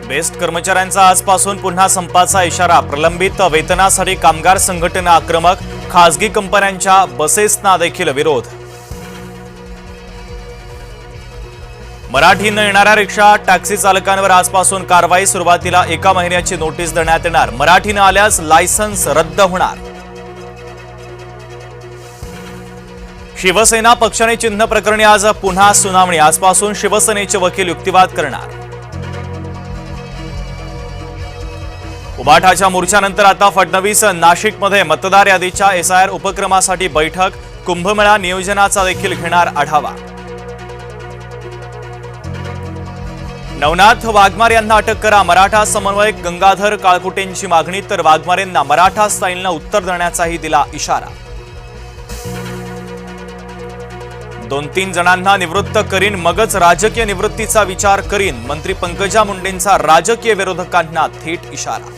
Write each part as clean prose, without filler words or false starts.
Best कर्मचाऱ्यांचा आजपासून पुन्हा संपाचा इशारा। प्रलंबित वेतनासाठी कामगार संघटना आक्रमक। खासगी कंपन्यांच्या बसेसना देखील विरोध। मराठी न येणाऱ्या रिक्षा टॅक्सी चालकांवर आजपासून कारवाई। सुरुवातीला 1 महिन्याची नोटीस देण्यात येणार। मराठी न आल्यास लायसन्स रद्द होणार। शिवसेना पक्षाने चिन्ह प्रकरणी आज पुन्हा सुनावणी। आजपासून शिवसेनेचे वकील युक्तिवाद करणार। उबाठाच्या मोर्चानंतर आता फडणवीस नाशिकमध्ये मतदार यादीच्या एसआयआर उपक्रमासाठी बैठक। कुंभमेळा नियोजनाचा देखील घेणार आढावा। नवनाथ वाघमारे यांना अटक करा। मराठा समन्वयक गंगाधर काळकुटेंची मागणी। तर वाघमारेंना मराठा स्टाईलनं उत्तर देण्याचाही दिला इशारा। 2-3 जणांना निवृत्त करीन, मगच राजकीय निवृत्तीचा विचार करीन। मंत्री पंकजा मुंडेंचा राजकीय विरोधकांना थेट इशारा।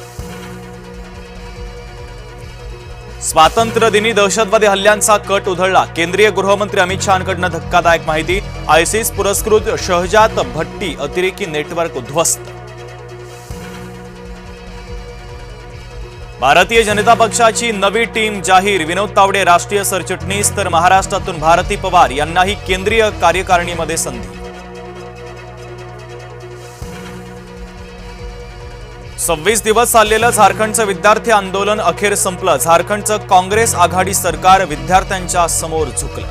स्वातंत्र्य दिनी दहशतवादी हल्ल्यांचा कट उधळला। केंद्रीय गृहमंत्री अमित शहांकडून धक्कादायक माहिती। आयसिस पुरस्कृत शहजाद भट्टी अतिरेकी नेटवर्क उद्ध्वस्त। भारतीय जनता पक्षाची नवी टीम जाहीर। विनोद तावडे राष्ट्रीय सरचिटणीस, तर महाराष्ट्रातून भारती पवार यांनाही केंद्रीय कार्यकारिणीमध्ये संधी। 26 दिवस चाललेलं झारखंडचं विद्यार्थी आंदोलन अखेर संपलं। झारखंडचं काँग्रेस आघाडी सरकार विद्यार्थ्यांच्या समोर झुकलं।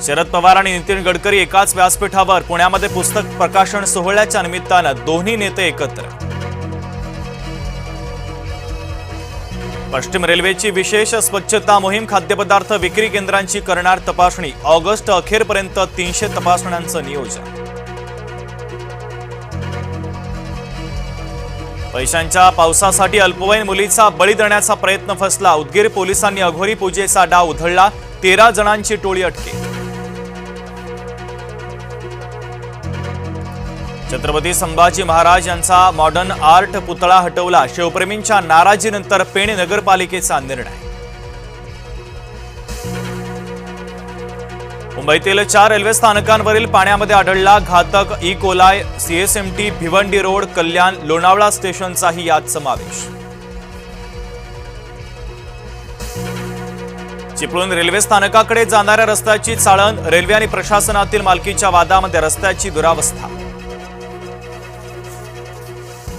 शरद पवार आणि नितीन गडकरी एकाच व्यासपीठावर। पुण्यामध्ये पुस्तक प्रकाशन सोहळ्याच्या निमित्तानं दोन्ही नेते एकत्र। पश्चिम रेल्वेची विशेष स्वच्छता मोहीम। खाद्यपदार्थ विक्री केंद्रांची करणार तपासणी। ऑगस्ट अखेरपर्यंत 300 तपासण्यांचं नियोजन। पैशांच्या पावसासाठी अल्पवयीन मुलीचा बळी देण्याचा प्रयत्न फसला। उदगीर पोलिसांनी अघोरी पूजेचा डाव उधळला। 13 जणांची टोळी अटकेत। छत्रपती संभाजी महाराज यांचा मॉडर्न आर्ट पुतळा हटवला। शिवप्रेमींच्या नाराजीनंतर पेण नगरपालिकेचा निर्णय। मुंबईतील 4 रेल्वे स्थानकांवरील पाण्यामध्ये आढळला घातक E coli. CSMT Bhiwandi road, कल्याण, लोणावळा स्टेशनचाही यात समावेश। चिपळूण रेल्वे स्थानकाकडे जाणाऱ्या रस्त्याची चाळण। रेल्वे आणि प्रशासनातील मालकीच्या वादामध्ये रस्त्याची दुरावस्था।